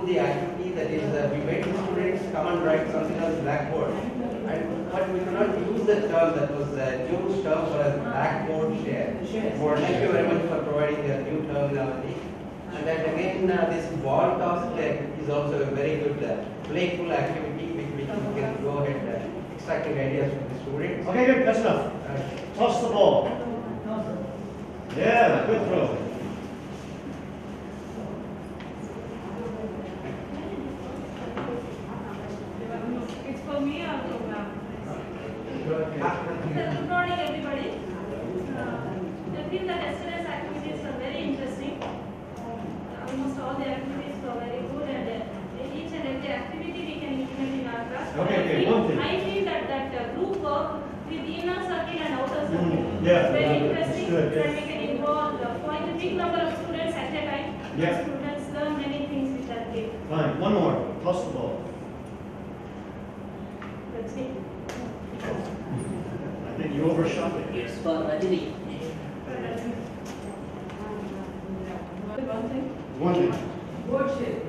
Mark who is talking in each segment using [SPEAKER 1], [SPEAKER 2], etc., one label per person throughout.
[SPEAKER 1] do the activity, that is, we made the students come and write something on the blackboard. But we cannot use the term that was June's term for a blackboard share. Thank you very much for providing the new terminology. And then again, this wall toss is also a very good playful activity which we can go ahead extracting ideas from the students.
[SPEAKER 2] Okay, good, that's enough. Toss the ball. Yeah, good throw.
[SPEAKER 3] It's for me or program? Good morning, everybody. I feel that yesterday's activities were very interesting. Almost all the activities were very good, and each and every activity we can implement in our class.
[SPEAKER 2] Okay, one thing.
[SPEAKER 3] I feel that group work with inner circle and outer circle
[SPEAKER 2] yeah,
[SPEAKER 3] is very interesting,
[SPEAKER 2] good,
[SPEAKER 3] and we can involve quite a big number of students at a time.
[SPEAKER 2] Yeah.
[SPEAKER 3] Students learn many things with that game.
[SPEAKER 2] Fine, one more. Toss the ball.
[SPEAKER 3] Let's see.
[SPEAKER 2] I think you overshot it.
[SPEAKER 4] It's for Rajini.
[SPEAKER 3] One thing.
[SPEAKER 2] One thing.
[SPEAKER 5] Board shape.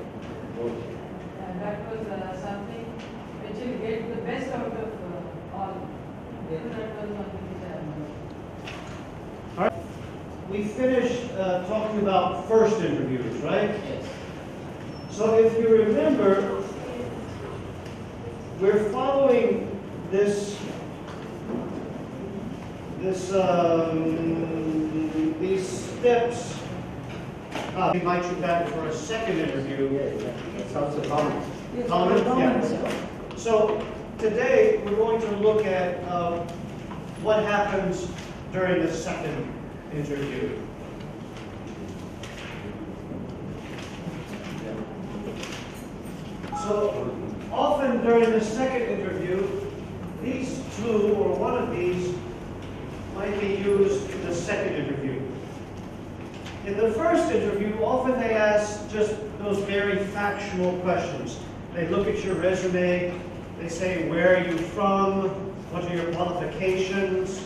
[SPEAKER 5] That was something which will get the best out of all. That was one thing which I remember.
[SPEAKER 2] All right. We finished talking about first interviews, right?
[SPEAKER 4] Yes.
[SPEAKER 2] So if you remember, we're following these steps. We invite you back for a second interview.
[SPEAKER 1] It's also common.
[SPEAKER 2] Common? Yeah. So today we're going to look at what happens during the second interview. So often during the second interview, these two or one of these might be used in the second interview. In the first interview, often they ask just those very factual questions. They look at your resume, they say, where are you from, what are your qualifications,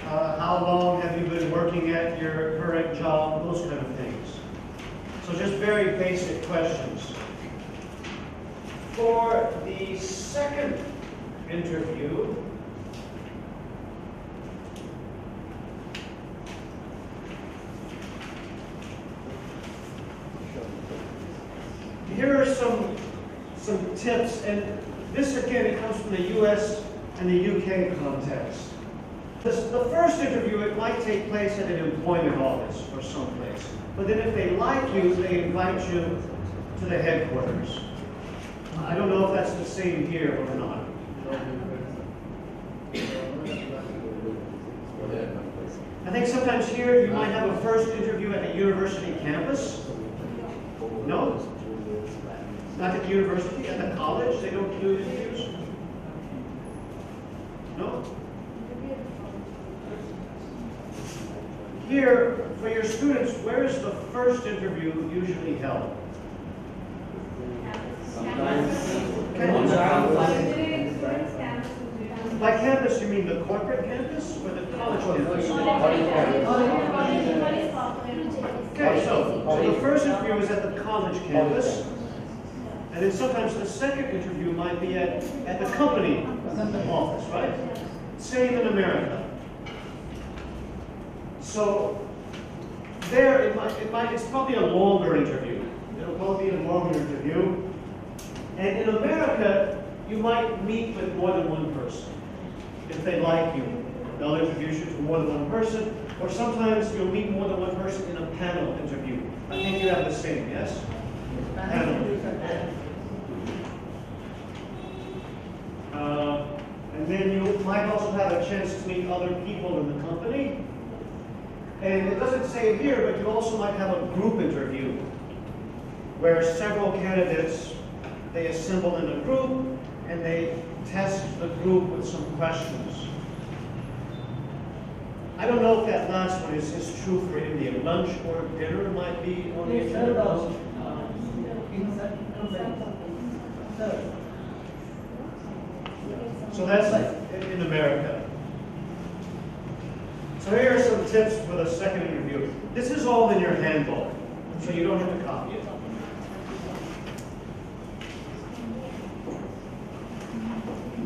[SPEAKER 2] how long have you been working at your current job, those kind of things. So just very basic questions. For the second interview, here are some tips, and this again, it comes from the US and the UK context. The first interview, it might take place at an employment office or someplace. But then if they like you, they invite you to the headquarters. I don't know if that's the same here or not. I think sometimes here you might have a first interview at a university campus. No? Not at the university, at the college, they don't do interviews? No? Here, for your students, where is the first interview usually held? By campus, you mean the corporate campus or the college campus? Okay, so the first interview is at the college campus, and then sometimes the second interview might be at the company office, right? Same in America. So there, it's probably a longer interview. It'll probably be a longer interview. And in America, you might meet with more than one person. If they like you, they'll introduce you to more than one person, or sometimes you'll meet more than one person in a panel interview. I think you have the same, yes? Panel. And then you might also have a chance to meet other people in the company. And it doesn't say it here, but you also might have a group interview where several candidates, they assemble in a group and they test the group with some questions. I don't know if that last one is true for India. Lunch or dinner might be on the agenda. So that's in America. So here are some tips for the second interview. This is all in your handbook, so you don't have to copy it.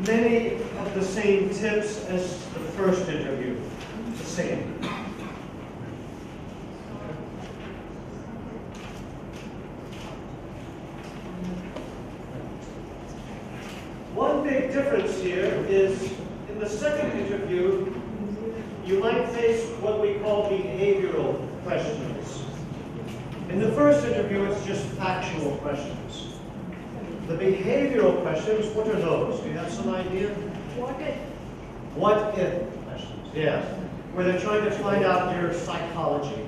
[SPEAKER 2] many of the same tips as the first interview. The same. One big difference here is in the second interview, you might face what we call behavioral questions. In the first interview, it's just factual questions. The behavioral questions, what are those? Do you have some idea?
[SPEAKER 5] What if?
[SPEAKER 2] What if questions, yeah. Where they're trying to find out your psychology,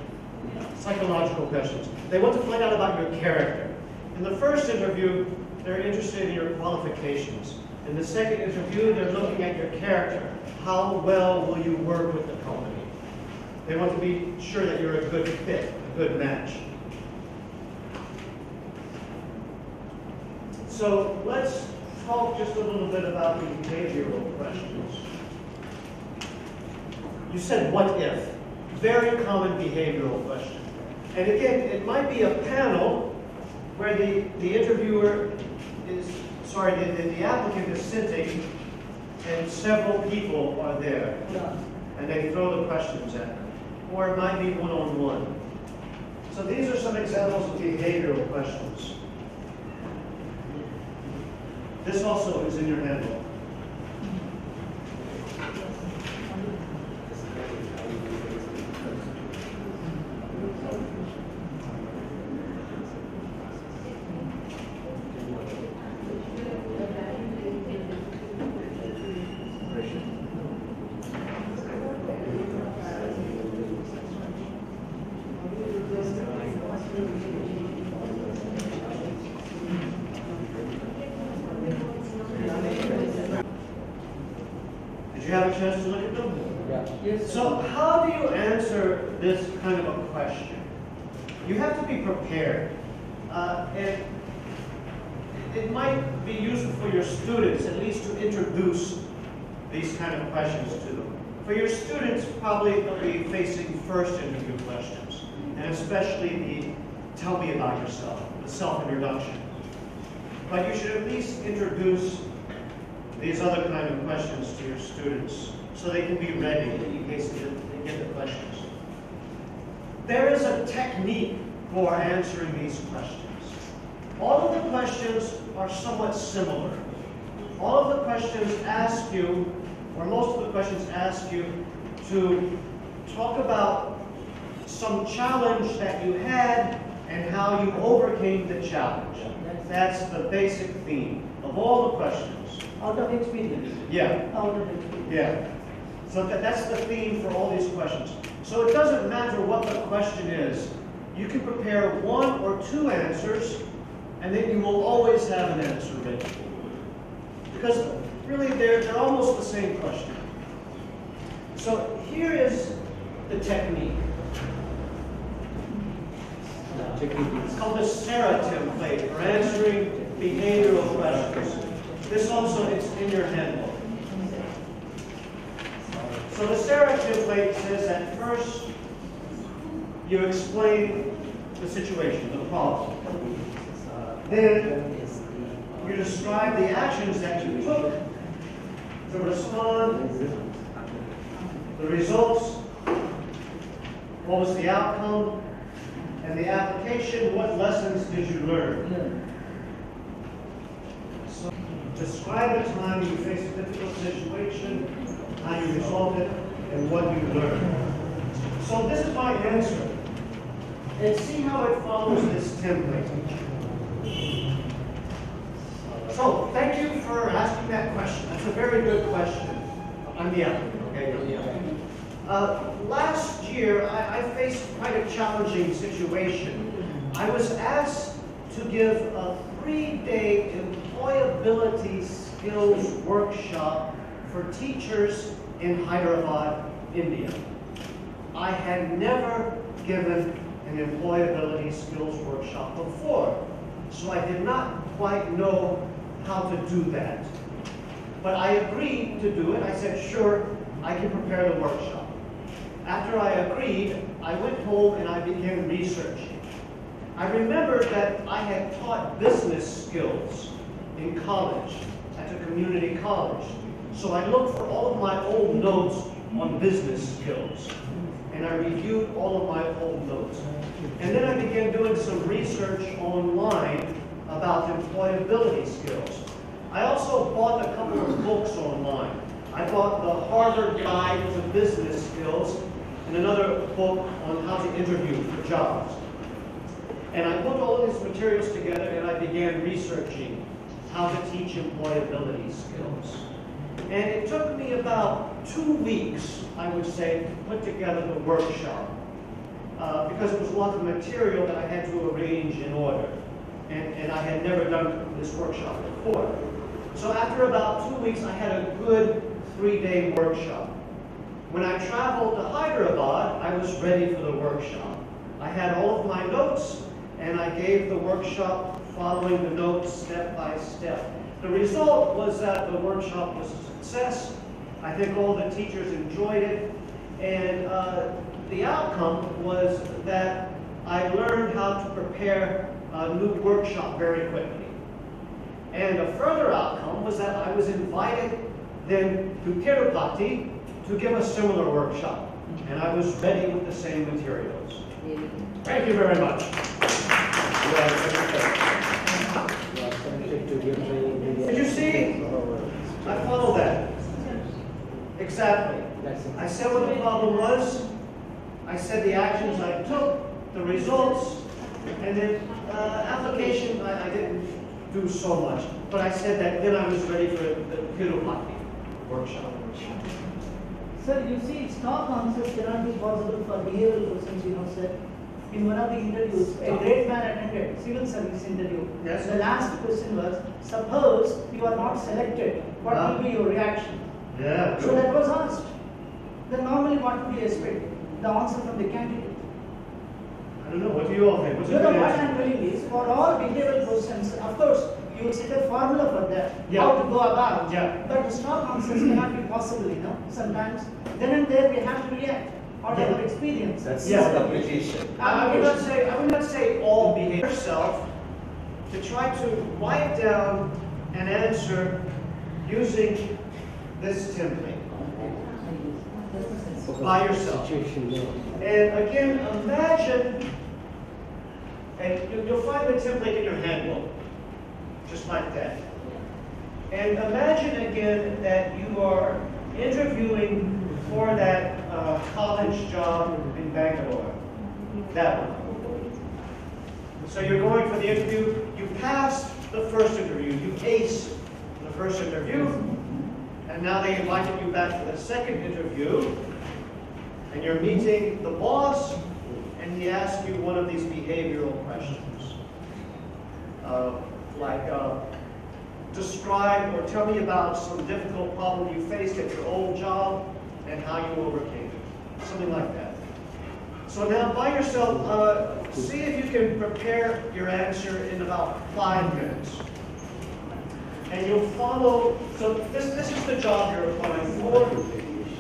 [SPEAKER 2] psychological questions. They want to find out about your character. In the first interview, they're interested in your qualifications. In the second interview, they're looking at your character. How well will you work with the company? They want to be sure that you're a good fit, a good match. So let's talk just a little bit about the behavioral questions. You said, what if? Very common behavioral question. And again, it might be a panel where the interviewer is, sorry, the applicant is sitting and several people are there. And they throw the questions at them. Or it might be one-on-one. So these are some examples of behavioral questions. This also is in your handbook. Did you have a chance to look at them?
[SPEAKER 1] Yeah.
[SPEAKER 5] Yes.
[SPEAKER 2] So how do you answer this kind of a question? You have to be prepared. And it might be useful for your students at least to introduce these kind of questions to them. For your students, probably they'll be facing first interview questions, and especially the tell me about yourself, the self-introduction. But you should at least introduce these other kind of questions to your students so they can be ready in case they get the questions. There is a technique for answering these questions. All of the questions are somewhat similar. All of the questions ask you, or most of the questions ask you to talk about some challenge that you had and how you overcame the challenge. That's the basic theme of all the questions.
[SPEAKER 5] Out of experience.
[SPEAKER 2] Yeah.
[SPEAKER 5] Out of experience.
[SPEAKER 2] Yeah. So that's the theme for all these questions. So it doesn't matter what the question is. You can prepare one or two answers, and then you will always have an answer ready. Because really, they're almost the same question. So here is the technique. It's called the SARA template for answering behavioral questions. This also is in your handbook. So the SARA template says that first you explain the situation, the problem. Then you describe the actions that you took to respond, the results, what was the outcome, and the application, what lessons did you learn? So, describe the time you faced a difficult situation, how you resolved it, and what you learned. So this is my answer. And see how it follows this template. So, thank you for asking that question. That's a very good question. I'm the applicant, okay? I'm the applicant. Last year, I faced quite a challenging situation. I was asked to give a 3-day employability skills workshop for teachers in Hyderabad, India. I had never given an employability skills workshop before, so I did not quite know how to do that. But I agreed to do it. I said, sure, I can prepare the workshop. After I agreed, I went home and I began researching. I remembered that I had taught business skills in college, at a community college. So I looked for all of my old notes on business skills, and I reviewed all of my old notes. And then I began doing some research online about employability skills. I also bought a couple of books online. I bought the Harvard Guide to Business Skills and another book on how to interview for jobs. And I put all of these materials together and I began researching how to teach employability skills. And it took me about 2 weeks, I would say, to put together the workshop. Because it was a lot of material that I had to arrange in order. And I had never done this workshop before. So after about 2 weeks, I had a good 3-day workshop. When I traveled to Hyderabad, I was ready for the workshop. I had all of my notes, and I gave the workshop following the notes step by step. The result was that the workshop was a success. I think all the teachers enjoyed it, and the outcome was that I learned how to prepare a new workshop very quickly. And a further outcome was that I was invited then to Tirupati to give a similar workshop. And I was ready with the same materials. Thank you very much. Did you see? I followed that. Exactly. I said what the problem was. I said the actions I took, the results, and then application, I didn't do so much. But I said that then I was ready for the Tirupati workshop.
[SPEAKER 4] Sir, you see, stock answers cannot be possible for behavioral questions, you know, sir. In one of the interviews, a great man attended civil service interview.
[SPEAKER 2] Yes.
[SPEAKER 4] The last question was, suppose you are not selected, what will be your reaction?
[SPEAKER 2] Yeah.
[SPEAKER 4] So that was asked. Then normally what would you expect? The answer from the candidate.
[SPEAKER 2] I don't know, what do you all think? What's
[SPEAKER 4] You
[SPEAKER 2] a
[SPEAKER 4] know
[SPEAKER 2] good
[SPEAKER 4] what
[SPEAKER 2] answer?
[SPEAKER 4] I'm telling is, for all behavioral questions, of course, you will set a formula for that,
[SPEAKER 2] Yeah.
[SPEAKER 4] how to go about.
[SPEAKER 2] Yeah.
[SPEAKER 4] But the stock answers cannot be possible, you know, sometimes. Then and there we have to react on
[SPEAKER 2] Yeah.
[SPEAKER 4] our experience.
[SPEAKER 1] That's
[SPEAKER 2] Yeah.
[SPEAKER 1] not application.
[SPEAKER 2] I would not say all behavior yourself to try to write down an answer using this template by yourself. And again, imagine, and you'll find the template in your handbook, just like that. And imagine again that you are interviewing for that college job in Bangalore. That one. So you're going for the interview, you passed the first interview, you aced the first interview, and now they invited you back for the second interview, and you're meeting the boss, and he asks you one of these behavioral questions. Describe or tell me about some difficult problem you faced at your old job and how you overcame it. Something like that. So now by yourself, see if you can prepare your answer in about 5 minutes. And you'll follow, so this is the job you're applying for,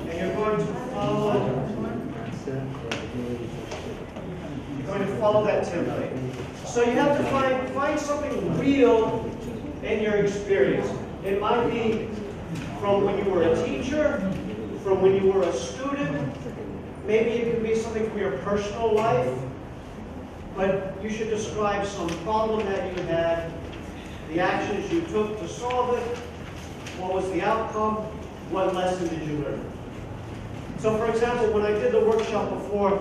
[SPEAKER 2] and you're going to follow that template. So you have to find something real in your experience. It might be from when you were a teacher, from when you were a student. Maybe it could be something from your personal life. But you should describe some problem that you had, the actions you took to solve it, what was the outcome, what lesson did you learn. So for example, when I did the workshop before,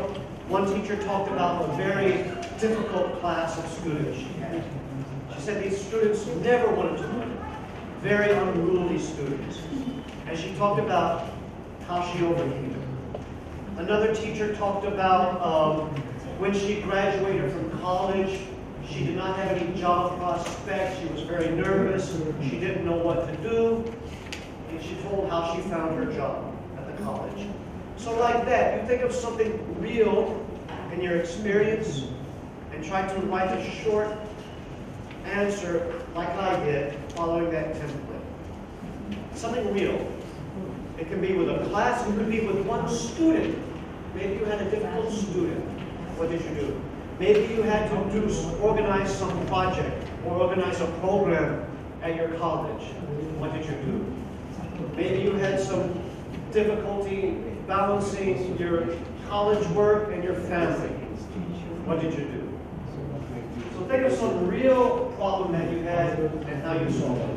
[SPEAKER 2] one teacher talked about a very difficult class of students she had. She said these students never wanted to learn, very unruly students. And she talked about how she overcame it. Another teacher talked about when she graduated from college, she did not have any job prospects, she was very nervous, she didn't know what to do, and she told how she found her job at the college. So like that, you think of something real in your experience and try to write a short answer like I did, following that template. Something real. It can be with a class, it could be with one student. Maybe you had a difficult student. What did you do? Maybe you had to organize some project or organize a program at your college. What did you do? Maybe you had some difficulty balancing your college work and your family. What did you do? So think of some real problem that you had and how you solved it.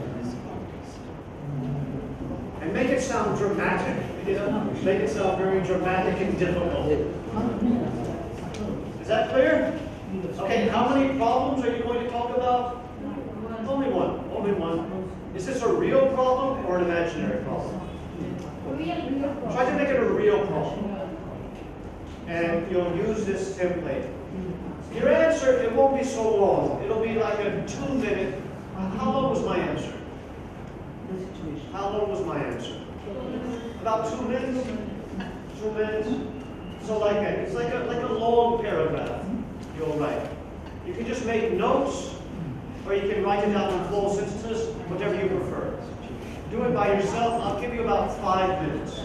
[SPEAKER 2] And make it sound dramatic. Make it sound very dramatic and difficult. Is that clear? Okay, how many problems are you going to talk about? Only one. Only one. Is this a real problem or an imaginary problem? Try to make it a real problem. And you'll use this template. Your answer, it won't be so long. It'll be like a 2-minute. How long was my answer? How long was my answer? About 2 minutes? 2 minutes? So like that. It's like a long paragraph you'll write. You can just make notes, or you can write it down in full sentences, whatever you prefer. Do it by yourself. I'll give you about 5 minutes.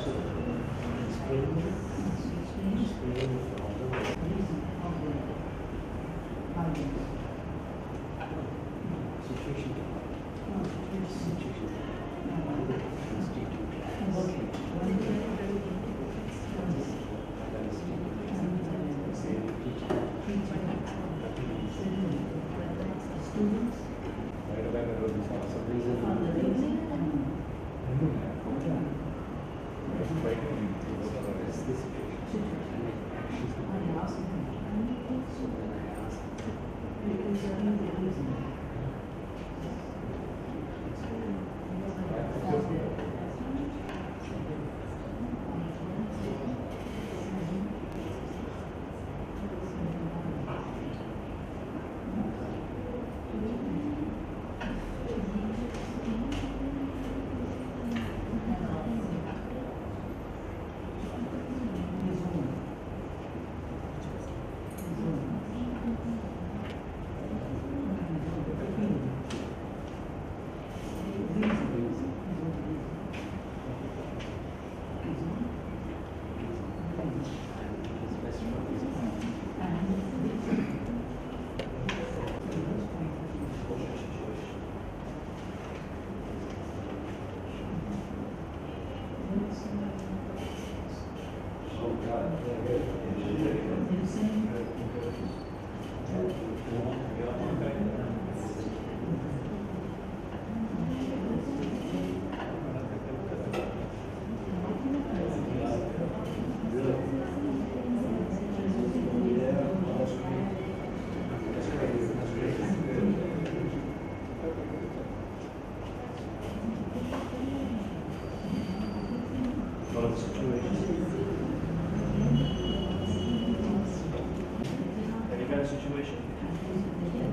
[SPEAKER 2] Situation?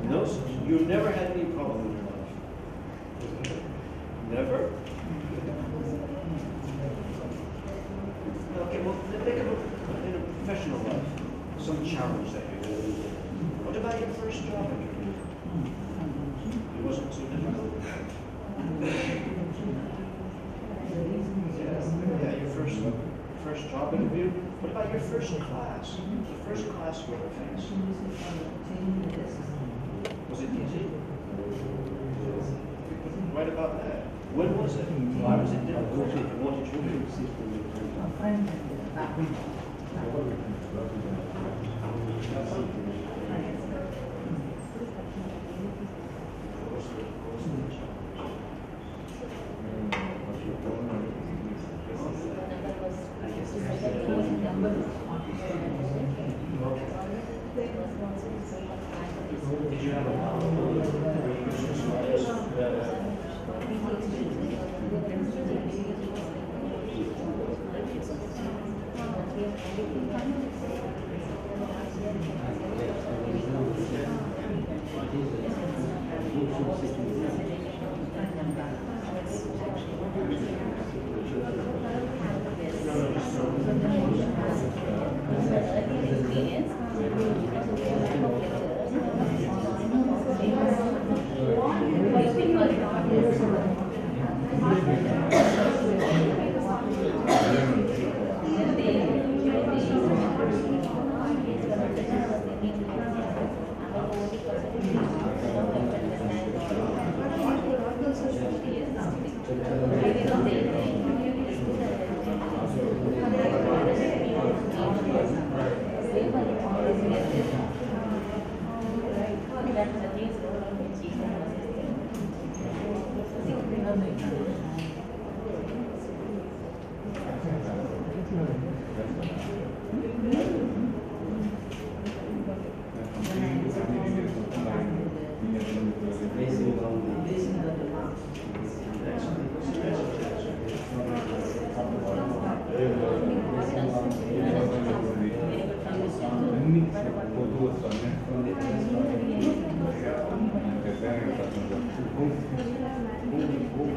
[SPEAKER 2] No, you've never had any problem in your life? Never? Okay, well, think of in a professional life, some challenge that you had. What about your first job interview? It wasn't too difficult? Yeah, your first job interview? What about your first class? The first class you ever faced? Was it easy? Right about that. When was it? Why was it difficult? And what did you do? Did you have a problem?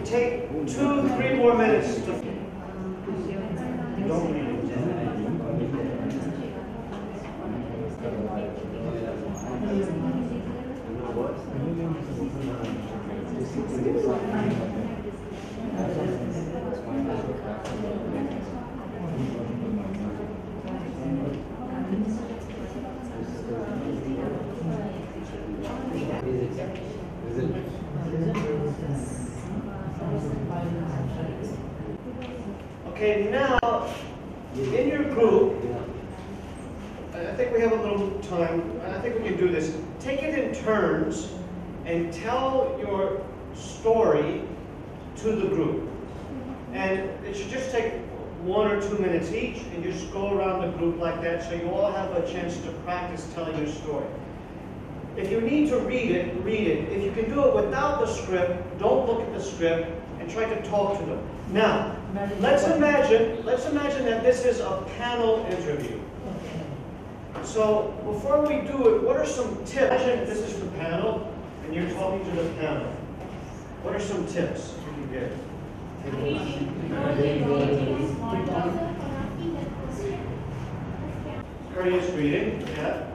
[SPEAKER 2] Take 2-3 more minutes to. Don't read it. Okay, now in your group, I think we have a little time. I think we can do this. Take it in turns and tell your story to the group. And it should just take 1 or 2 minutes each, and you just go around the group like that so you all have a chance to practice telling your story. If you need to read it, read it. If you can do it without the script, don't look at the script and try to talk to them. Now, let's imagine that this is a panel interview. So before we do it, what are some tips? Imagine this is the panel, and you're talking to the panel. What are some tips you can give? Courteous greeting, yeah.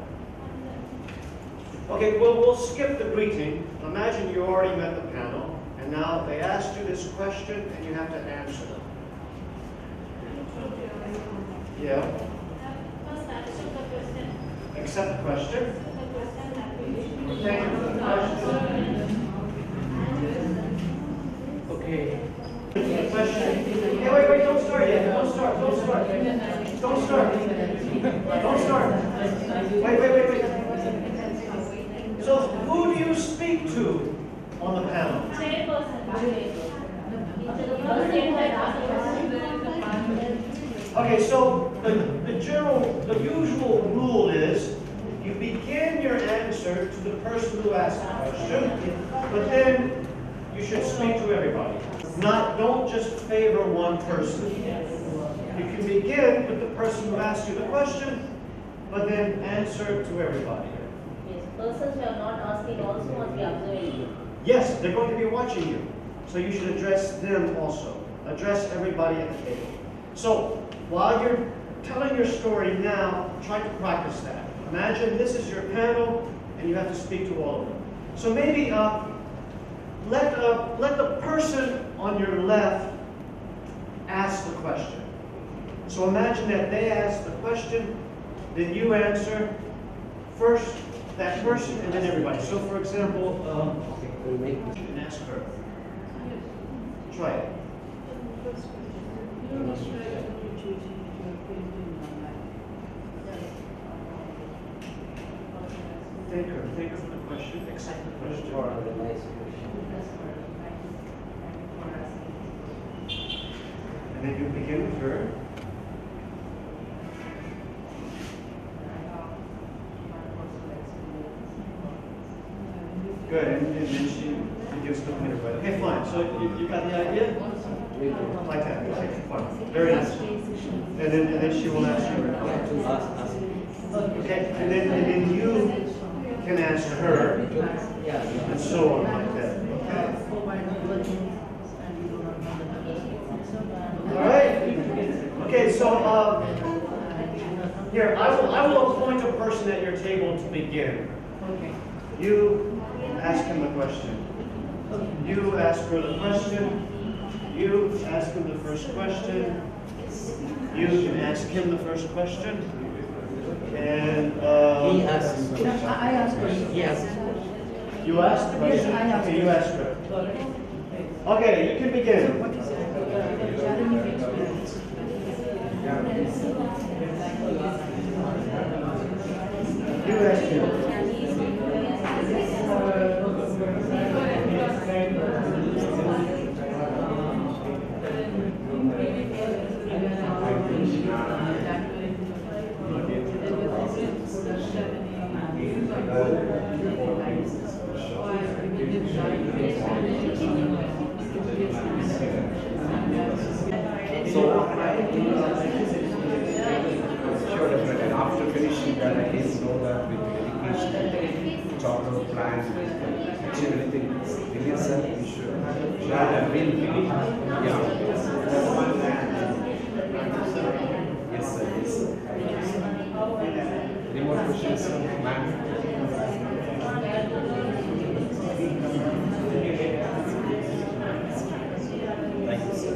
[SPEAKER 2] Okay, well, we'll skip the greeting. Imagine you already met the panel, and now they asked you this question, and you have to answer them. Yeah.
[SPEAKER 3] First, accept the question.
[SPEAKER 2] Accept the question. Thank you for the question.
[SPEAKER 1] Okay.
[SPEAKER 2] Question. Hey, wait, don't start yet. Don't start. Wait. So, who do you speak to on the panel? Okay, so the usual rule is you begin your answer to the person who asked the question, but then you should speak to everybody. Don't just favor one person. You can begin with the person who asked you the question, but then answer to everybody.
[SPEAKER 6] Yes, persons who are not asking also must be observing you.
[SPEAKER 2] Yes, they're going to be watching you. So you should address them also. Address everybody at the table. So, while you're telling your story now, try to practice that. Imagine this is your panel, and you have to speak to all of them. So maybe let the person on your left ask the question. So imagine that they ask the question, then you answer first that person, and then everybody. So for example, and ask her. Try it. Think of the question, accept the question. And then you begin with her. Good, and then she gives the pointer. Okay, fine. So you got the idea? Like that. Okay, fine. Very nice. And then she will ask you. Okay, and then you can ask her, and so on like that. All right. Okay, so here I will appoint a person at your table to begin. You ask him the question. You ask her the question. You ask him the first question. You can ask him the first question. And
[SPEAKER 1] He asks.
[SPEAKER 4] I ask questions.
[SPEAKER 1] He asks.
[SPEAKER 2] You ask the question?
[SPEAKER 4] Yes, I ask.
[SPEAKER 2] Okay, you ask her. Okay, you can begin.
[SPEAKER 4] What is challenging experience?
[SPEAKER 2] You ask him.
[SPEAKER 7] sort of plan, achieve anything. Release sir, we should have a real feeling. Yeah. Yes sir, yes sir. Any more questions, ma'am? Thank you, sir.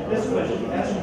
[SPEAKER 2] This question, ask her.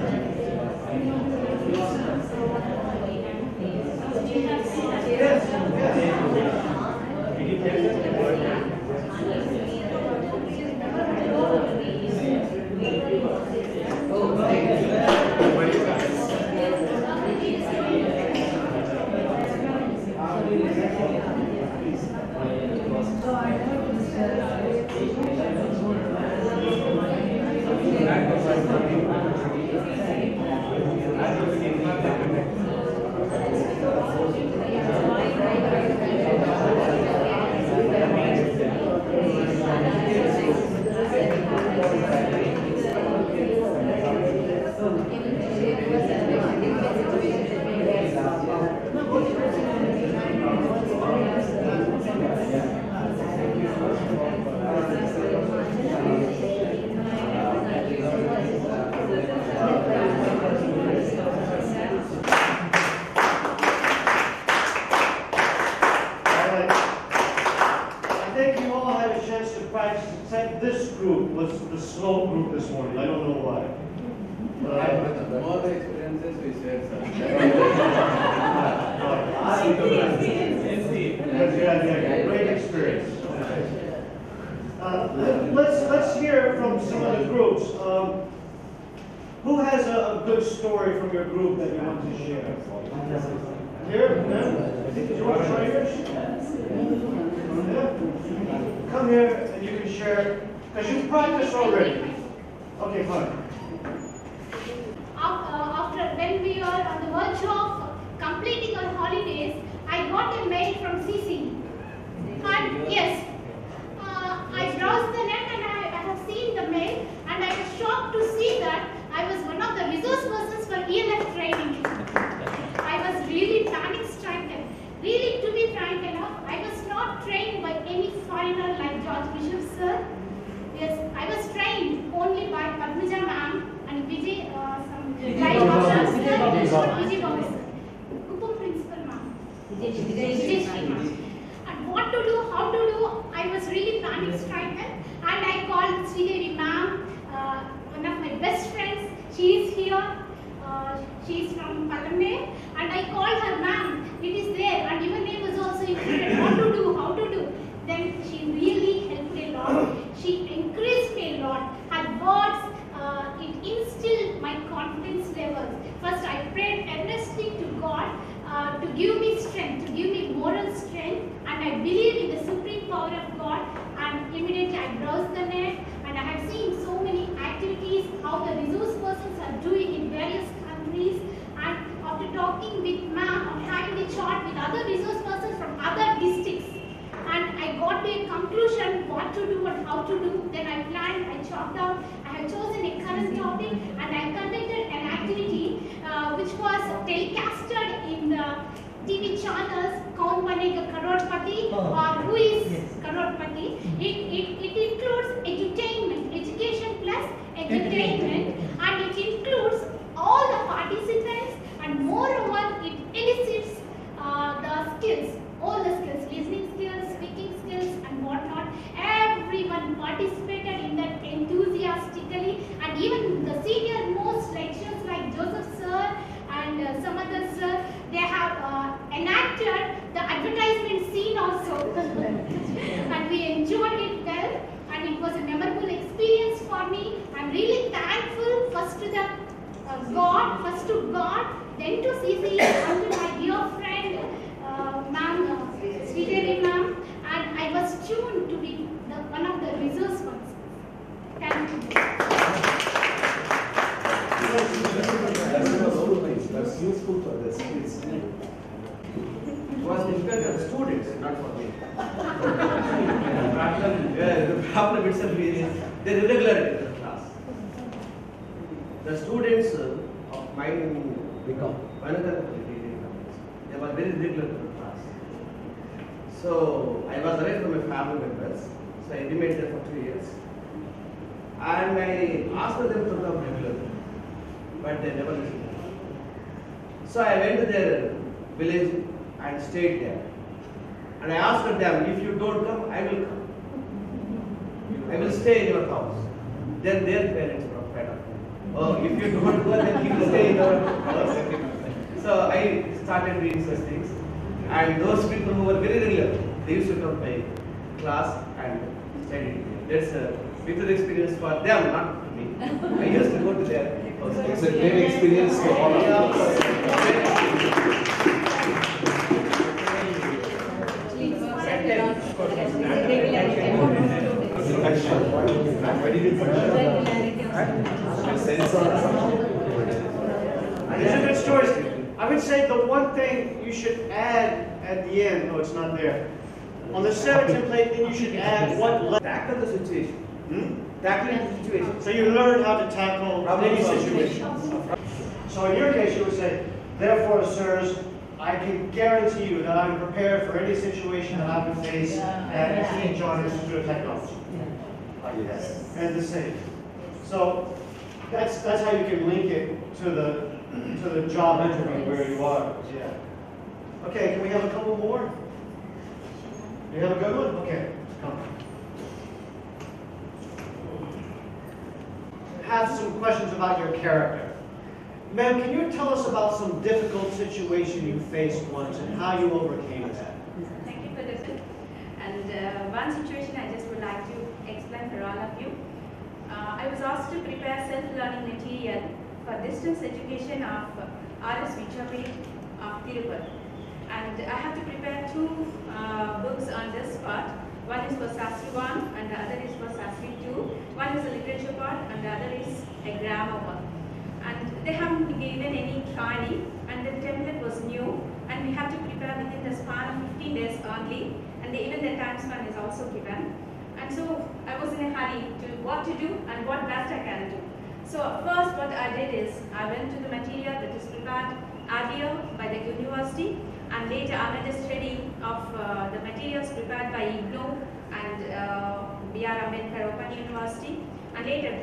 [SPEAKER 2] Yes, except this group was the slow group this morning. I don't know why.
[SPEAKER 1] All the experiences we shared, sir.
[SPEAKER 2] Great experience. Let's hear from some of the groups. Who has a good story from your group that you want to share? Here, ma'am? Do you want to share yours? Yeah. Come here and you can share, because you practiced already. Okay, fine.
[SPEAKER 8] After when we were on the verge of completing our holidays, I got a mail from CC. And yes, I browsed the net and I have seen the mail, and I was shocked to see that I was one of the resource persons for ELF training. I was really panic stricken. Really, to be frank enough, I was not trained by any foreigner like George Bishop sir. Yes, I was trained only by Padmaja ma'am and Vijay, some like Vijay Babu sir, Kupum principal ma'am, Vijay ma'am. And what to do, how to do, I was really panic stricken, and I called Sridevi ma'am, one of my best friends. She is here. She is from Palamne, and I called her, ma'am, it is there, and your name was also included. What to do, how to do? Then she really helped a lot. She encouraged me a lot. Her words, it instilled my confidence levels. First, I prayed earnestly to God to give me strength, to give me moral strength, and I believe in the supreme power of God. And immediately I browsed the net, and I have seen so many activities, how the resource persons are doing in various countries. And after talking with ma'am, or having a chat with other resource persons from other districts, and I got to a conclusion what to do and how to do. Then I planned, I chalked out, I have chosen a current topic, and I conducted an activity which was telecasted in the TV channels, Kaun Banega Karorpati, or Who is Karorpati. It includes edutainment, education plus entertainment, and it includes all the participants, and moreover, it skills, all the skills, listening skills, speaking skills and whatnot. Everyone participated in that enthusiastically, and even the senior most lecturers like Joseph sir and some other sir, they have enacted the advertisement scene also. And we enjoyed it well, and it was a memorable experience for me. I'm really thankful first to the first to God, then to CC, and to my dear friend, ma'am, Sridevi ma'am, and I was tuned to be one of the resource ones. Thank you.
[SPEAKER 7] That's useful for the skills.
[SPEAKER 1] It was difficult for the students, not for me. The problem itself is the irregularity in the class. The students of mine
[SPEAKER 7] Become.
[SPEAKER 1] They were very regular in the class. So I was away from my family members. So I remained there for 2 years. And I asked them to come regularly, but they never listened. So I went to their village and stayed there. And I asked them, if you don't come, I will come. I will stay in your house. Then their parents were fed up. Oh, if you don't go, then he will stay in our house. So I started doing such things. And those people who were very regular, they used to come to my class and study. That's a bitter experience for them, not to me. I used to go to their house.
[SPEAKER 7] It's a great experience for all of us.
[SPEAKER 2] These are good stories. I would say the one thing you should add at the end, oh, it's not there. On the 7 template, then you should add what
[SPEAKER 1] Tackle the situation. Tackling the situation.
[SPEAKER 2] So you learn how to tackle any situation. So in your case, you would say, therefore, sirs, I can guarantee you that I'm prepared for any situation that I would face at St. John Institute of Technology. Like that. And the same. So that's how you can link it to the job interview where you are. Yeah. Okay, can we have a couple more? You have a good one? Okay, come. Have some questions about your character. Ma'am, can you tell us about some difficult situation you faced once and how you overcame that?
[SPEAKER 9] Thank you for this. And one situation I just would like to explain for all of you. I was asked to prepare self-learning material for distance education of RS Vichavi of Tirupati. And I have to prepare 2 books on this part. One is for Sastri 1 and the other is for Sastri 2. One is a literature part and the other is a grammar one. And they haven't given any training, and the template was new, and we have to prepare within the span of 15 days only, and even the time span is also given. And so I was in a hurry to what to do and what best I can do. So first what I did is I went to the material that is prepared earlier by the university, and later I made a study of the materials prepared by IGNOU and B.R. Ambedkar Open University. And later,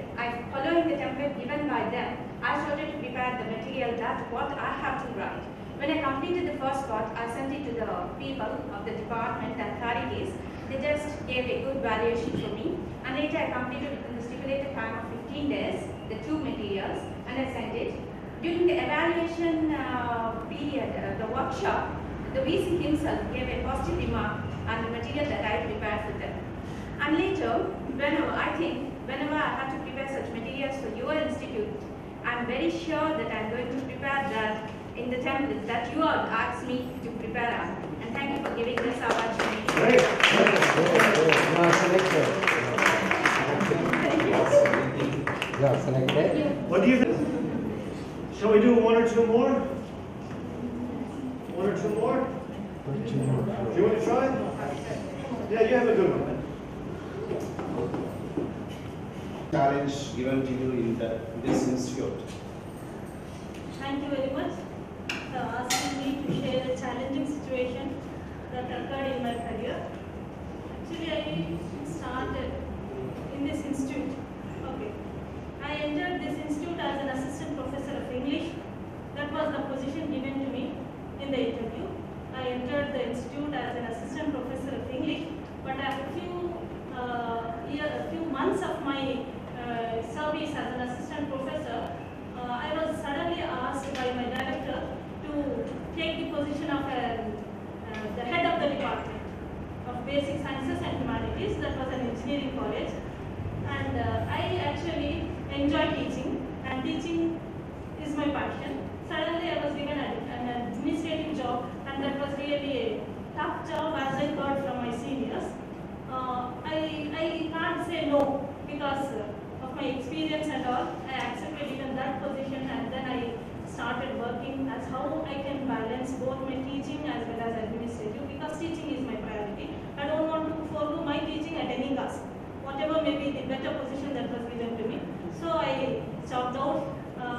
[SPEAKER 9] following the template given by them, I started to prepare the material that what I have to write. When I completed the first part, I sent it to the people of the department, the authorities. They just gave a good valuation for me. And later I completed within the stipulated time of 15 days, the 2 materials, and I sent it. During the evaluation period, the workshop, the VC himself gave a positive remark on the material that I prepared for them. And later, whenever I have to prepare such materials for your institute, I'm very sure that I'm going to prepare that in the template that you have asked me to prepare on. And thank you for giving this opportunity.
[SPEAKER 2] Great. What do you think? Shall we do 1 or 2 more? 1 or 2 more? Do you want to try? Yeah, you have a good one.
[SPEAKER 7] Challenge given to you in this institute.
[SPEAKER 3] Thank you very much for asking me to share a challenging situation that occurred in my career. Actually, I started in this institute. Okay. I entered this institute as an assistant professor of English. That was the position given to me in the interview. I entered the institute service as an assistant professor, I was suddenly asked by my director to take the position of the head of the department of Basic Sciences and Humanities. That was an engineering college, and I actually enjoy teaching, and teaching is my passion. Suddenly I was given an administrative job, and that was really a tough job as I heard from my seniors. I can't say no because of my experience and all. I accepted even that position, and then I started working as how I can balance both my teaching as well as administrative, because teaching is my priority. I don't want to forego my teaching at any cost, whatever may be the better position that was given to me. So I chopped out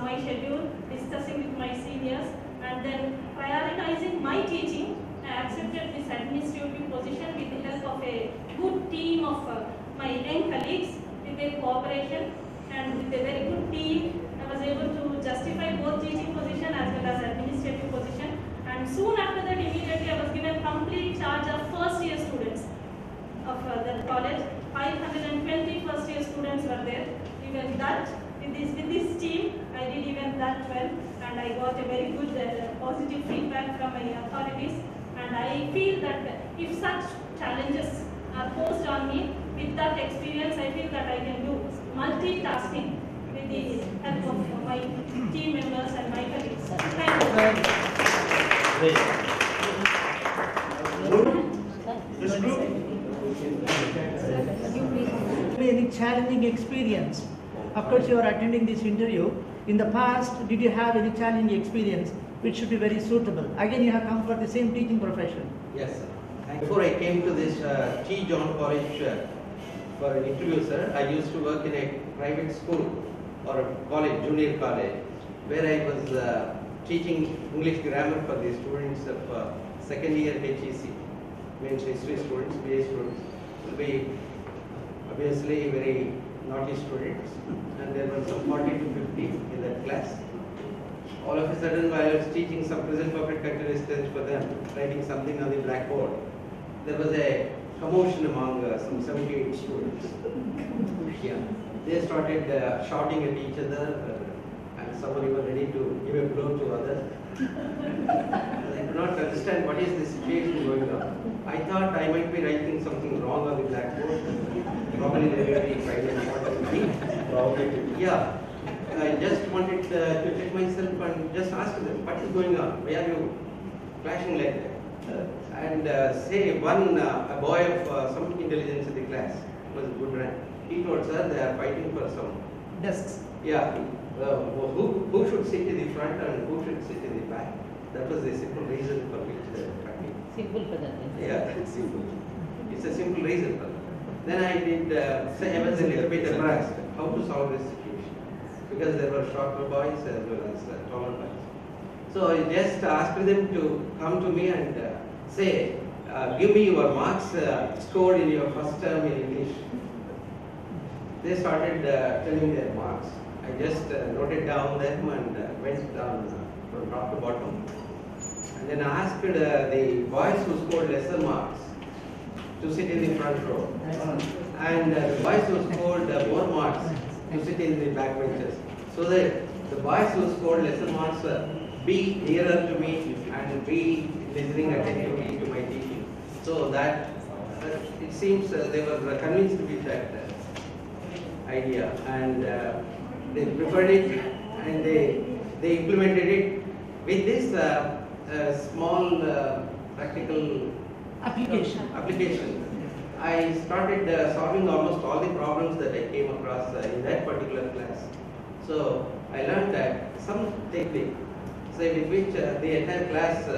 [SPEAKER 3] my schedule, discussing with my seniors, and then prioritizing my teaching. I accepted this administrative position with the help of a good team of my young colleagues, with their cooperation and with a very good team. I was able to justify both teaching position as well as administrative position. And soon after that, immediately I was given complete charge of first year students of the college. 520 first year students were there. Even that, with this team, I did even that well, and I got a very good positive feedback from my authorities. And I feel that if such challenges are posed on me, with that experience, I feel that I can do multitasking with the help of my team members and my colleagues. Thank you.
[SPEAKER 2] This group?
[SPEAKER 4] Any challenging experience? Of course, you are attending this interview. In the past, did you have any challenging experience which should be very suitable? Again, you have come for the same teaching profession.
[SPEAKER 1] Yes, sir. Before I came to this T. John College for an interview, sir, I used to work in a private school or a college, junior college, where I was teaching English grammar for the students of second year HEC, means history students, BA students, will be obviously very naughty students, and there were some 40 to 50 in that class. All of a sudden, while I was teaching some present perfect continuous tense for them, writing something on the blackboard, there was a commotion among some 78 students. Yeah. They started shouting at each other, and someone even ready to give a blow to others. I could not understand what is the situation going on. I thought I might be writing something wrong on the blackboard. Probably they were really finding what to be. Probably. Yeah. I just wanted to check myself and just ask them, what is going on? Why are you flashing like that? And say a boy of some intelligence in the class was a good rank. He told, sir, they are fighting for some
[SPEAKER 4] Desks.
[SPEAKER 1] Yeah. Who should sit in the front and who should sit in the back? That was the simple reason for which they were fighting.
[SPEAKER 6] Simple for that.
[SPEAKER 1] Yeah, it's simple. It's a simple reason for that. Then I did say I was a little bit embarrassed how to solve this situation, because there were shorter boys as well as taller boys. So I just asked them to come to me and say, give me your marks scored in your first term in English. They started telling their marks. I just noted down them and went down from top to bottom. And then I asked the boys who scored lesser marks to sit in the front row, and the boys who scored more marks to sit in the back benches, so that the boys who scored lesser marks be nearer to me and be listening attentively to my teaching. So that it seems they were convinced with that idea, and they preferred it, and they implemented it with this small practical application. I started solving almost all the problems that I came across in that particular class. So I learned that some technique, say with which the entire class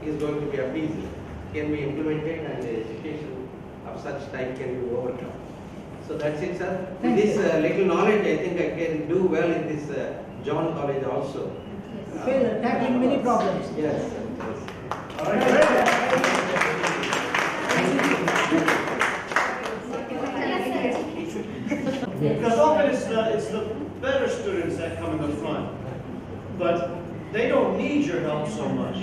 [SPEAKER 1] is going to be appeased, can be implemented, and the education of such type can be overcome. So that's it, sir. With this little knowledge, I think I can do well in this John College also.
[SPEAKER 4] Tackling many problems.
[SPEAKER 1] Yes.
[SPEAKER 2] All right. Because often it's the better students that come in the front, but they don't need your help so much,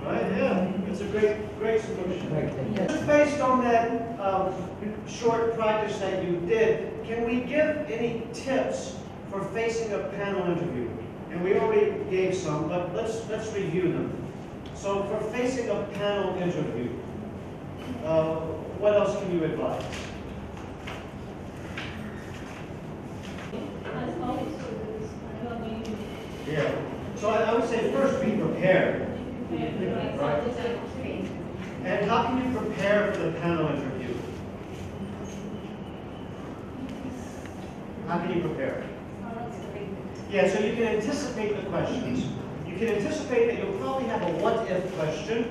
[SPEAKER 2] right? Yeah, it's a great solution. Just based on that short practice that you did, can we give any tips for facing a panel interview. And we already gave some, but let's review them. So for facing a panel interview, what else can you advise? Yeah. So I would say first be prepared. Right? And how can you prepare for the panel interview? How can you prepare? Yeah, so you can anticipate the questions. You can anticipate that you'll probably have a what-if question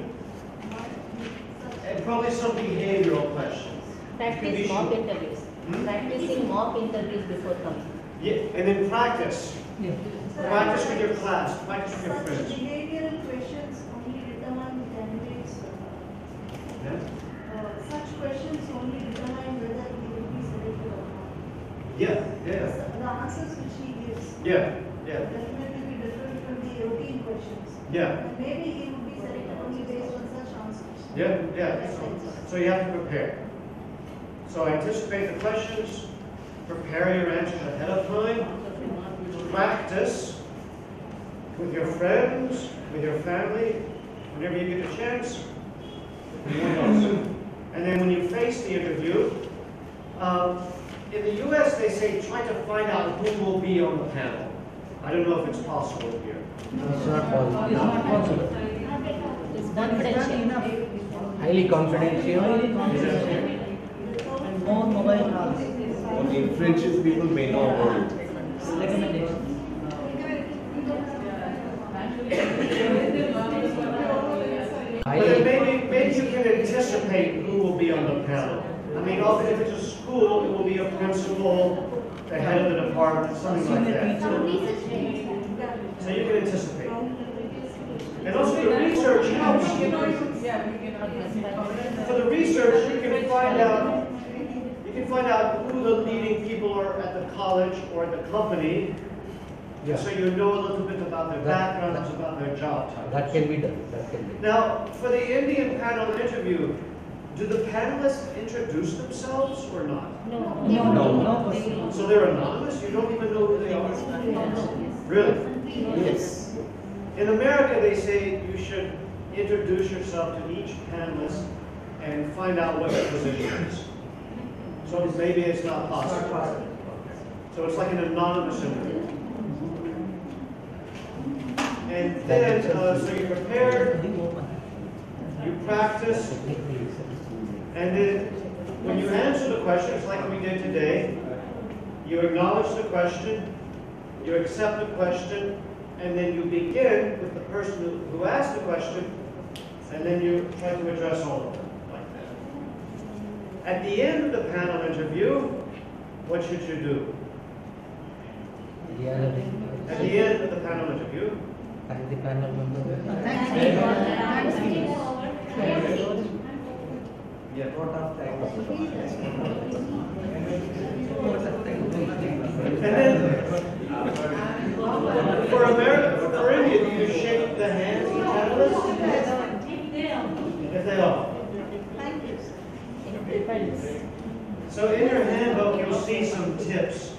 [SPEAKER 2] and probably some behavioral questions.
[SPEAKER 6] Practice mock interviews. Practicing mock interviews before coming.
[SPEAKER 2] Yeah, and then practice.
[SPEAKER 4] Yeah.
[SPEAKER 2] Practice with your class. Practice with your friends.
[SPEAKER 10] Such behavioral questions only determine candidates. Such questions only determine whether he will be selected or not.
[SPEAKER 2] Yeah, yeah.
[SPEAKER 10] The answers which he gives
[SPEAKER 2] Yeah, yeah,
[SPEAKER 10] definitely be different from the routine questions.
[SPEAKER 2] yeah.
[SPEAKER 10] And maybe he will be selected only based on such answers.
[SPEAKER 2] Yeah, yeah. So you have to prepare. So anticipate the questions, prepare your answers ahead of time, practice with your friends, with your family, whenever you get a chance. And then when you face the interview, in the US they say try to find out who will be on the panel. I don't know if it's possible here.
[SPEAKER 7] It's not possible.
[SPEAKER 4] It's not possible.
[SPEAKER 6] It's
[SPEAKER 4] That is not
[SPEAKER 6] confidential.
[SPEAKER 4] enough.
[SPEAKER 7] Highly confidential.
[SPEAKER 4] Highly confidential. And more mobile calls.
[SPEAKER 7] Only influential people may know about it.
[SPEAKER 4] Recommendation.
[SPEAKER 2] But then maybe you can anticipate who will be on the panel. I mean, often if it's a school, it will be a principal, the head of the department, something like that.
[SPEAKER 8] Some research.
[SPEAKER 2] So you can anticipate. And also the research helps. For the research, you can find out who the leading people are at the college or at the company.
[SPEAKER 7] Yeah.
[SPEAKER 2] So you know a little bit about their backgrounds, about their job titles.
[SPEAKER 7] That can be done. That can be done.
[SPEAKER 2] Now, for the Indian panel interview, do the panelists introduce themselves or not?
[SPEAKER 6] No.
[SPEAKER 4] No.
[SPEAKER 2] So they're anonymous? You don't even know who they are? Really?
[SPEAKER 7] Yes.
[SPEAKER 2] In America, they say you should introduce yourself to each panelist and find out what their position is. So maybe it's not possible. So it's like an anonymous interview. And then, so you prepare, you practice, and then when you answer the questions like we did today, you acknowledge the question, you accept the question, and then you begin with the person who asked the question, and then you try to address all of them like that. At the end of the panel interview, what should you do? At the end of the panel interview,
[SPEAKER 7] Thank the panel member.
[SPEAKER 4] Thanks very much.
[SPEAKER 2] yeah. And then, for America, for India, do you shake the hands of the panelists? If they are. So in your handbook, you'll see some tips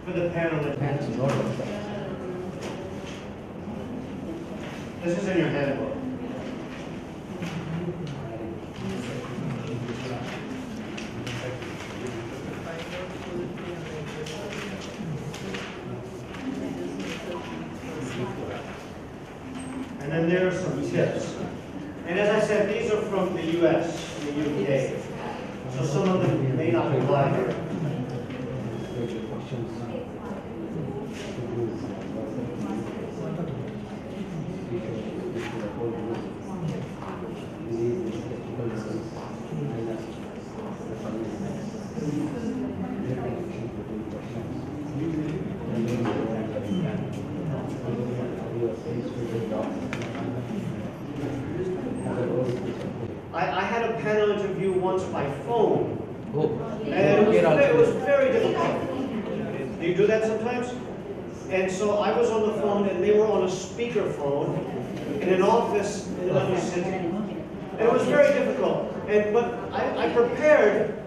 [SPEAKER 2] for the panelists.
[SPEAKER 7] Thanks, Lord.
[SPEAKER 2] This is in your handbook. And then there are some tips. And as I said, these are from the US and the UK. So some of them may not apply here. I had a panel interview once by phone.
[SPEAKER 7] Oh,
[SPEAKER 2] And it was very difficult. Do you do that sometimes? And so I was on the phone and they were on a speaker phone in an office in another city. And it was very difficult. But I prepared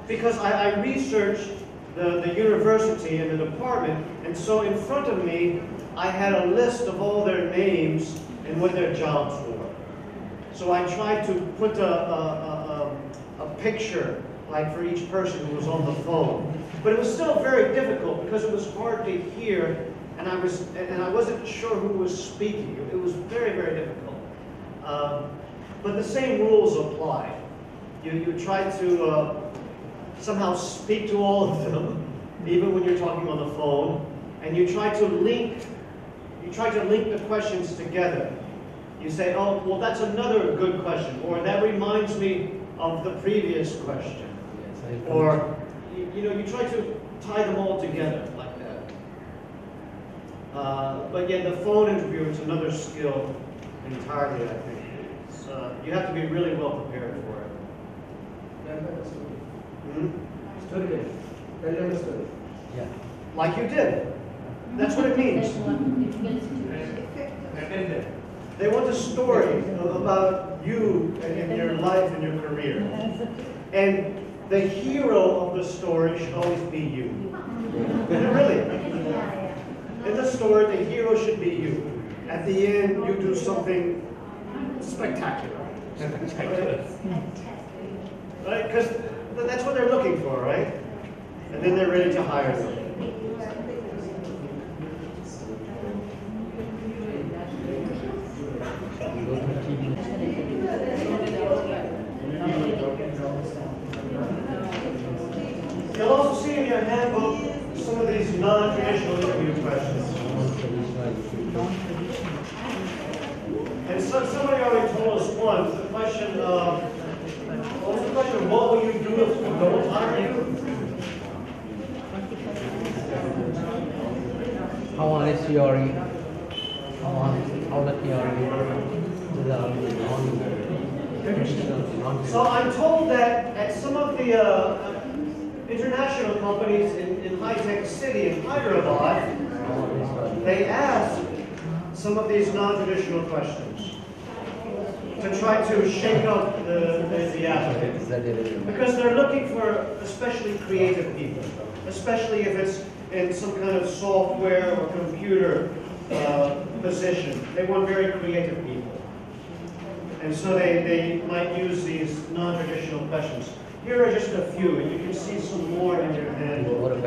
[SPEAKER 2] because I researched the university and the department, and so in front of me, I had a list of all their names and what their jobs were. So I tried to put a picture, like for each person who was on the phone. But it was still very difficult because it was hard to hear, and I wasn't sure who was speaking. It was very, very difficult. But the same rules apply. You try to somehow speak to all of them, even when you're talking on the phone, and you try to link the questions together. You say, oh, well, that's another good question, or that reminds me of the previous question. Or, you try to tie them all together like that. But yeah, the phone interview is another skill entirely, I think. You have to be really well prepared for it.
[SPEAKER 7] Tell them a story. Yeah.
[SPEAKER 2] Like you did. That's what it means. They want a story about you and your life and your career. And the hero of the story should always be you. Really. In the story, the hero should be you. At the end, you do something spectacular. Right? Because that's what they're looking for, right? And then they're ready to hire them. You'll also see in your handbook some of these non-traditional interview questions. And somebody already told us once the question of, what was the question? What will you do if we don't hire you?
[SPEAKER 11] How honest you are? How lucky are you?
[SPEAKER 2] So I'm told that at some of the international companies in high-tech city in Hyderabad, they ask some of these non-traditional questions to try to shake up the applicants. Because they're looking for especially creative people, especially if it's in some kind of software or computer position. They want very creative people. And so they might use these non-traditional questions. Here are just a few, and you can see some more in your handbook.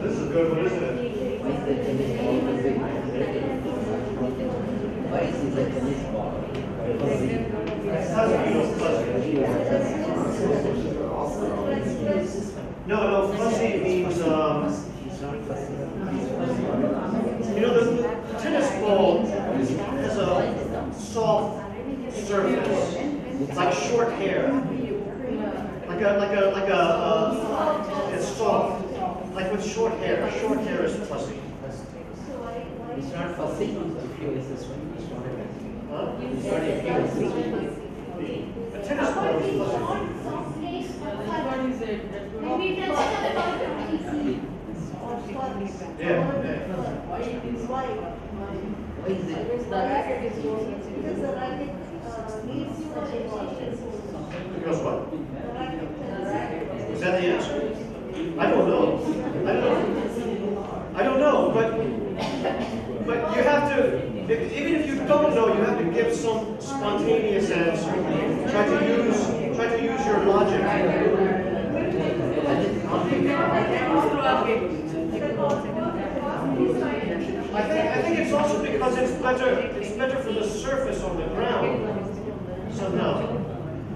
[SPEAKER 2] This is a good one, isn't it? No, fuzzy means, the tennis ball has a soft surface. It's like short hair. It's soft. Like with short hair. Short hair is fuzzy.
[SPEAKER 11] It's not fussy. If you is this one, it's not
[SPEAKER 2] Huh?
[SPEAKER 11] it's not if you is this one.
[SPEAKER 2] A tennis ball is fuzzy.
[SPEAKER 8] Maybe it has
[SPEAKER 2] Yeah.
[SPEAKER 10] Why it is white?
[SPEAKER 11] Why is it?
[SPEAKER 10] Because the racket needs you or
[SPEAKER 2] Because what?
[SPEAKER 10] the racket.
[SPEAKER 2] Is that the answer? I don't know. I don't know, but you have to, even if you don't know, you have to give some spontaneous answer. Try to use your logic. I think it's also because it's better for the surface on the ground. Somehow.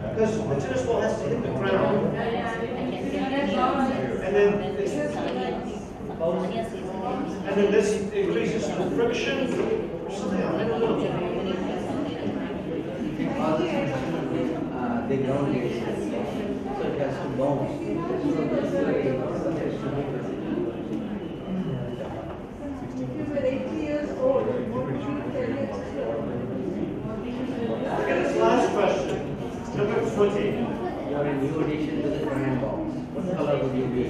[SPEAKER 2] Because the tennis ball has to hit the ground. And then this increases the friction or something. I don't know.
[SPEAKER 11] The ground is so it has to bounce.
[SPEAKER 10] If you were 80 years old, what would you tell your children?
[SPEAKER 2] Okay, this last question. 20.
[SPEAKER 11] You are a new addition to the current box. What color would you be?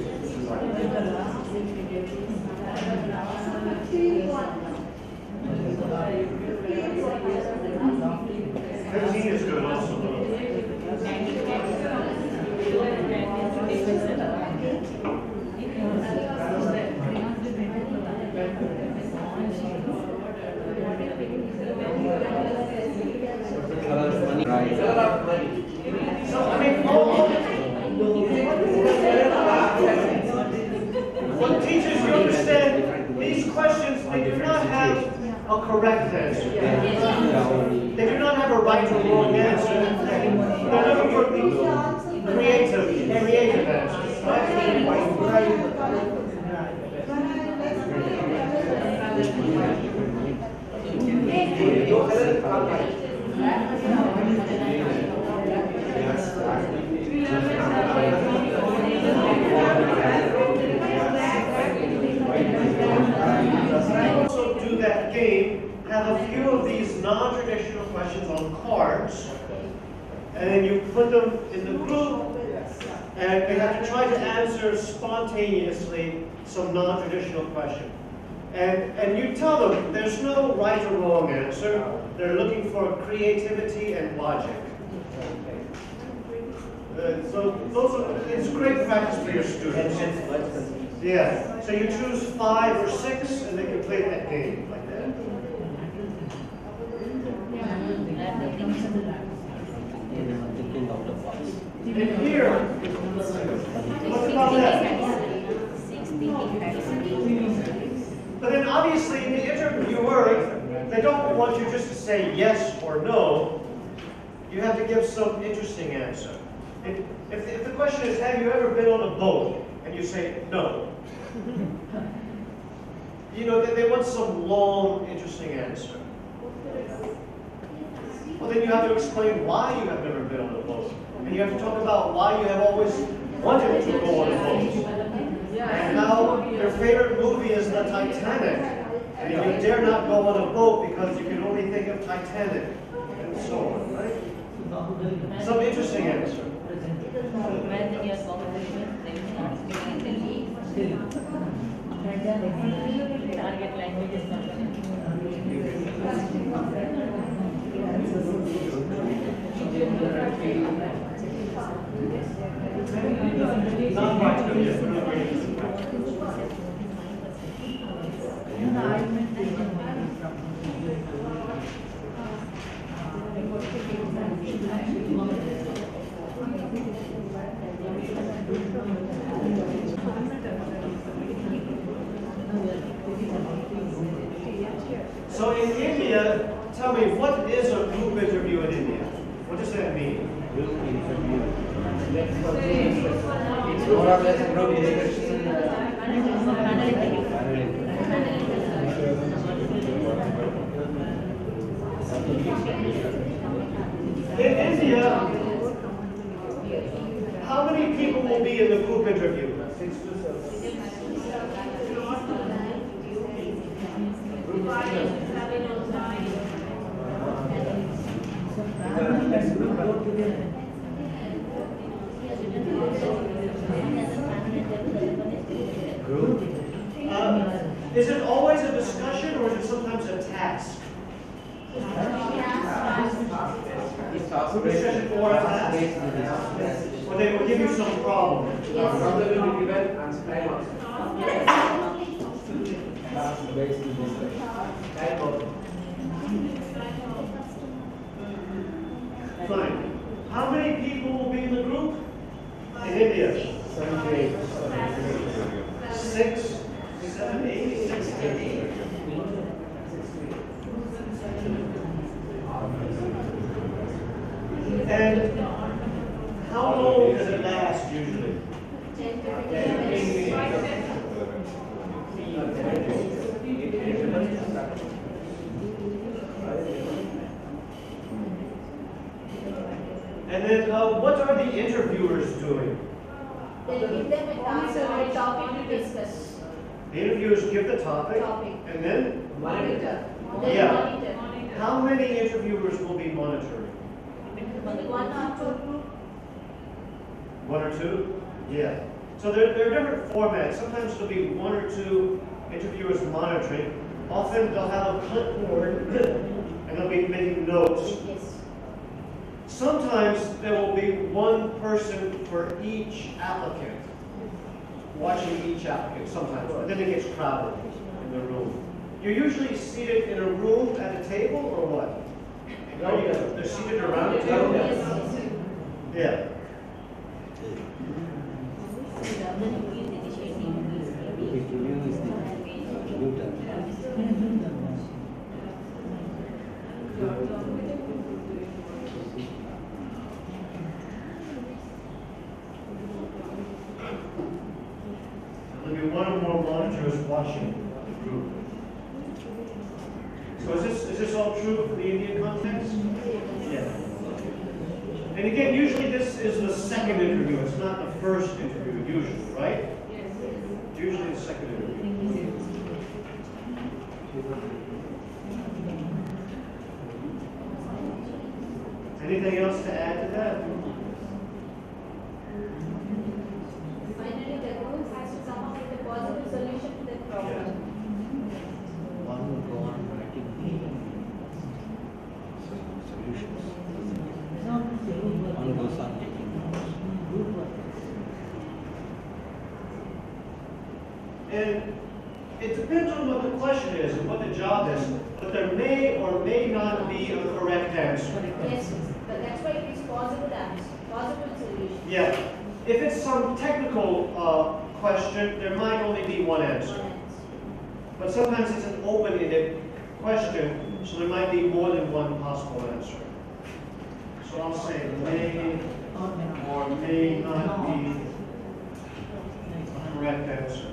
[SPEAKER 2] 15 is good also.
[SPEAKER 11] Color of money. Right.
[SPEAKER 2] So, I mean, what teachers, you understand, these questions, they do not have a correct answer. They do not have a right or wrong answer. They're looking for the creative answers. Also do that game, have a few of these non-traditional questions on cards, and then you put them in the group, and they have to try to answer spontaneously some non-traditional question. And you tell them there's no right or wrong answer. They're looking for creativity and logic. So it's great practice for your students. Yeah. So you choose 5 or 6, and they can play that game like that.
[SPEAKER 11] Thinking out the box.
[SPEAKER 2] And here, what about that? But then obviously the interviewer, they don't want you just to say yes or no. You have to give some interesting answer. If the question is, have you ever been on a boat? And you say no. You know, they want some long, interesting answer. Well, then you have to explain why you have never been on a boat. And you have to talk about why you have always wanted to go on a boat. And how your favorite movie is the Titanic. And you dare not go on a boat because you can only think of Titanic. And so on, right? Some interesting answer.
[SPEAKER 6] Target language is
[SPEAKER 2] Not much of it. So in India, tell me, what is a group interview in India? What does that mean?
[SPEAKER 11] Group interview. It's more or less group discussion.
[SPEAKER 2] In India, how many people will be in the group interview? Is it always a discussion or is it sometimes a task? Discussion or a task? Or they will give you some problem.
[SPEAKER 7] Problem will be given and time also. Based on this. Time also.
[SPEAKER 2] Fine. How many people will be in the group? In India?
[SPEAKER 7] 7 to 8.
[SPEAKER 2] 6, 7, 8, 6 to 8. And how long does it last usually?
[SPEAKER 8] 10 to 15
[SPEAKER 2] And then what are the interviewers doing?
[SPEAKER 8] They give them a task or a topic to discuss.
[SPEAKER 2] The interviewers give the topic, and then?
[SPEAKER 8] Monitor.
[SPEAKER 2] Yeah.
[SPEAKER 8] Monitor.
[SPEAKER 2] How many interviewers will be monitoring?
[SPEAKER 8] One or two.
[SPEAKER 2] 1 or 2? Yeah. So there are different formats. Sometimes it'll be 1 or 2 interviewers monitoring. Often they'll have a clipboard and they'll be making notes. Sometimes there will be 1 person for each applicant, watching each applicant sometimes, but then it gets crowded in the room. You're usually seated in a room at a table or what? They're seated around a table? Yeah. There'll be 1 or more monitors watching the group. So is this all true for the Indian context? Yeah. And again, usually this is the second interview. It's not the first interview, usually, right?
[SPEAKER 5] Yes.
[SPEAKER 2] It's usually the second interview. Anything else to add to that?
[SPEAKER 6] Finally, the group has to come up with a possible solution to that problem.
[SPEAKER 11] One will go on writing solutions. One goes on taking notes.
[SPEAKER 2] And it depends on what the question is and what the job is, but there may or may not be a correct answer.
[SPEAKER 6] Yes, but that's why it is possible answer, possible solution.
[SPEAKER 2] Yeah. If it's some technical question, there might only be one answer. But sometimes it's an open-ended question, so there might be more than one possible answer. So I'll say may or may not be a correct answer.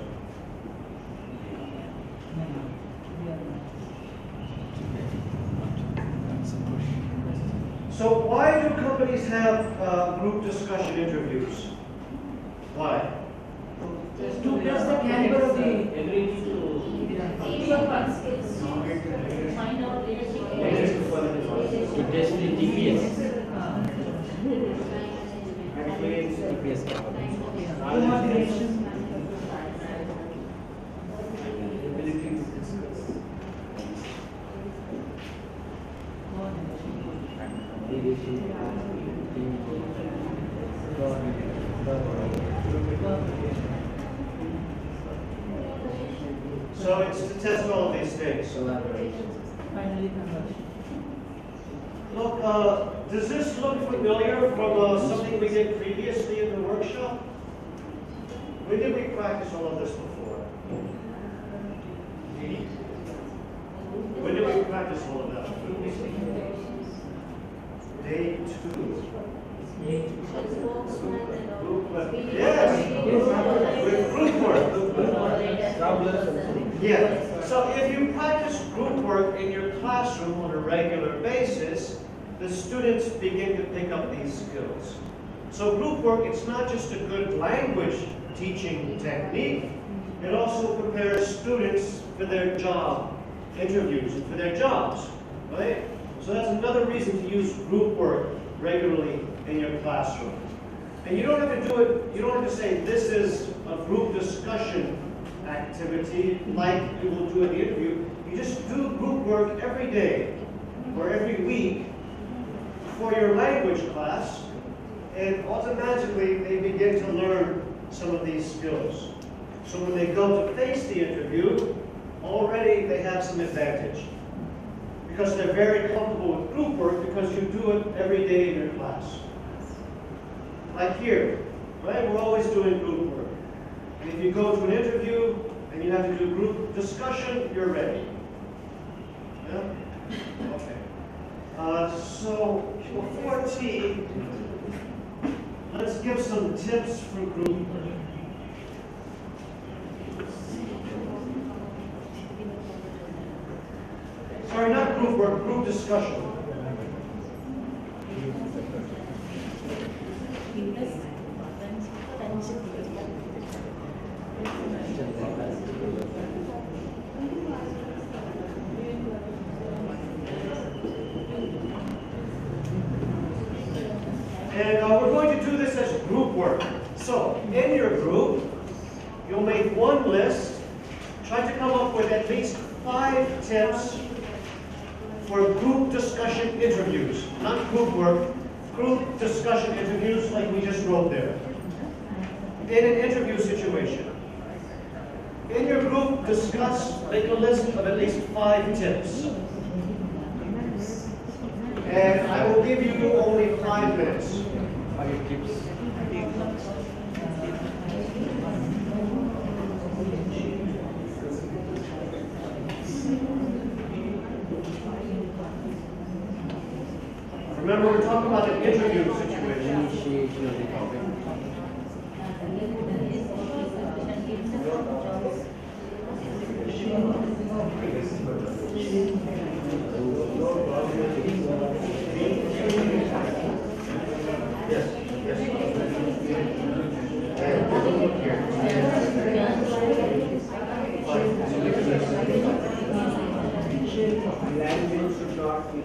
[SPEAKER 2] So why do companies have group discussion interviews? Why?
[SPEAKER 4] To test the caliber of the
[SPEAKER 6] Teamwork skills, find out leadership skills.
[SPEAKER 11] To test the TPS. TPS capability.
[SPEAKER 2] So it's to test all of these things.
[SPEAKER 4] finally conversion.
[SPEAKER 2] Look, does this look familiar from something we did previously in the workshop? When did we practice all of this before? When did we practice all of that? Day 2. Yes, with group work. Yeah, so if you practice group work in your classroom on a regular basis, the students begin to pick up these skills. So group work, it's not just a good language teaching technique, it also prepares students for their job interviews and for their jobs, right? So that's another reason to use group work regularly in your classroom. And you don't have to do it, you don't have to say this is a group discussion activity like you will do in the interview. You just do group work every day or every week for your language class, and automatically they begin to learn some of these skills. So when they go to face the interview, already they have some advantage because they're very comfortable with group work because you do it every day in your class. Like here, right? We're always doing group work. And if you go to an interview and you have to do group discussion, you're ready. Yeah? Okay. So for 14, let's give some tips for group work. Sorry, not group work, group discussion. And we're going to do this as group work. So, in your group, you'll make one list. Try to come up with at least 5 tips for group discussion interviews. Not group work, group discussion interviews like we just wrote there. In an interview situation. In your group, make a list of at least 5 tips. And I will give you only 5 minutes.
[SPEAKER 7] 5 tips.
[SPEAKER 2] Remember, we're talking about an interview situation.
[SPEAKER 7] Initiation of the topic.
[SPEAKER 1] Language should not be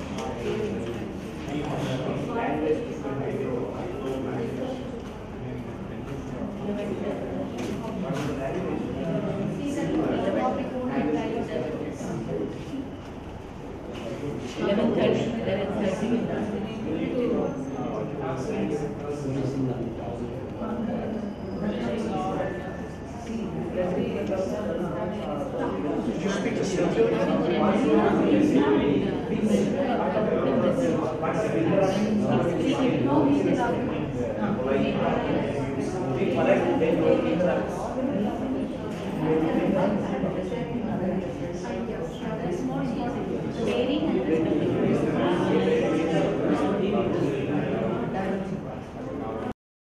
[SPEAKER 2] Did you speak to Cynthia?